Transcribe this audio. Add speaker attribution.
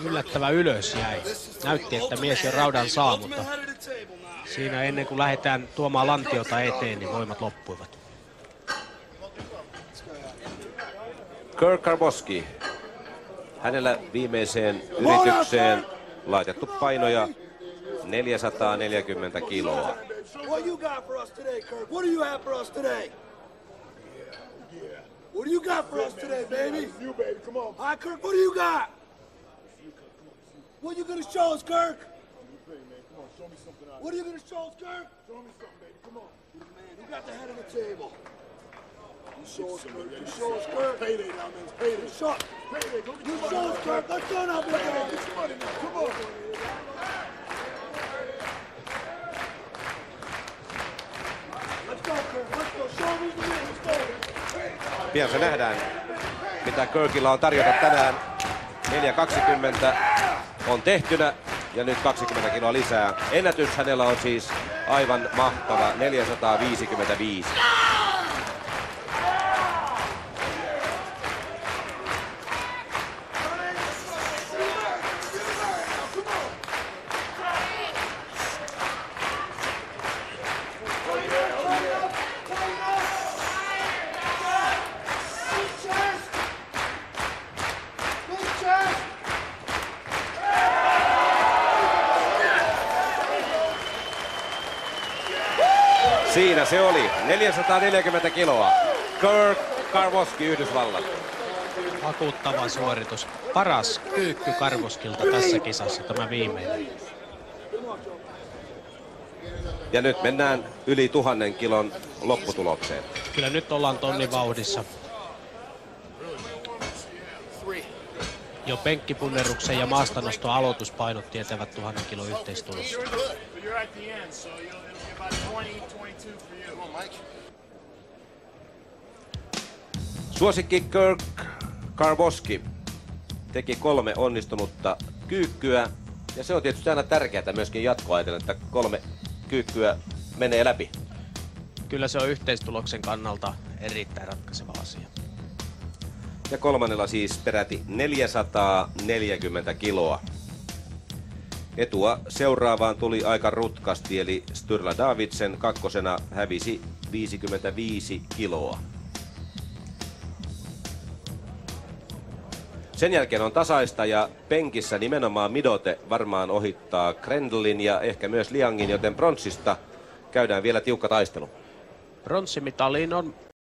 Speaker 1: yllättävä ylös jäi. Näytti, että mies jo raudan saa, mutta siinä ennen kuin lähdetään tuomaan lantiota eteen, niin voimat loppuivat.
Speaker 2: Kirk Karwoski. Hänellä viimeiseen yritykseen laitettu painoja 440 kiloa.
Speaker 3: What you got for us today, Kirk? What do you have for us today? What do you got for us today, baby? You, baby, come on. All right, Kirk, what do you got? What you gonna show us, Kirk? What are you gonna show us, Kirk? Show me something, baby. Come on. Man, you got the head of the table. You show us, Kirk. You show us, Kirk. Payday now, man. Payday. You show us, Kirk. Let's go now, big guy. Get your money now. Come on. Let's go, Kirk. Let's go. Show me the way. Let's go.
Speaker 2: Pian se nähdään, mitä Kirkillä on tarjota tänään. 4.20 on tehtynä ja nyt 20 kiloa lisää. Ennätys hänellä on siis aivan mahtava 455. Siinä se oli, 440 kiloa. Kirk Karwoski, Yhdysvallat.
Speaker 1: Vakuuttava suoritus. Paras kyykky Karwoskilta tässä kisassa, tämä viimeinen.
Speaker 2: Ja nyt mennään yli 1000 kilon lopputulokseen.
Speaker 1: Kyllä nyt ollaan tonnin vauhdissa. Jo penkkipunneruksen ja maastanoston aloituspainot tietävät 1000 kilon yhteistulossa.
Speaker 2: Suosikki Kirk Karwoski teki 3 onnistunutta kyykkyä. Ja se on tietysti aina tärkeää myöskin jatkoa ajatellen, että 3 kyykkyä menee läpi.
Speaker 1: Kyllä se on yhteistuloksen kannalta erittäin ratkaiseva asia.
Speaker 2: Ja kolmannella siis peräti 440 kiloa. Etua seuraavaan tuli aika rutkasti, eli Sturla Davidsen kakkosena hävisi 55 kiloa. Sen jälkeen on tasaista ja penkissä nimenomaan Midote varmaan ohittaa Grendelin ja ehkä myös Liangin, joten pronssista käydään vielä tiukka taistelu.
Speaker 1: Pronssimitaliin on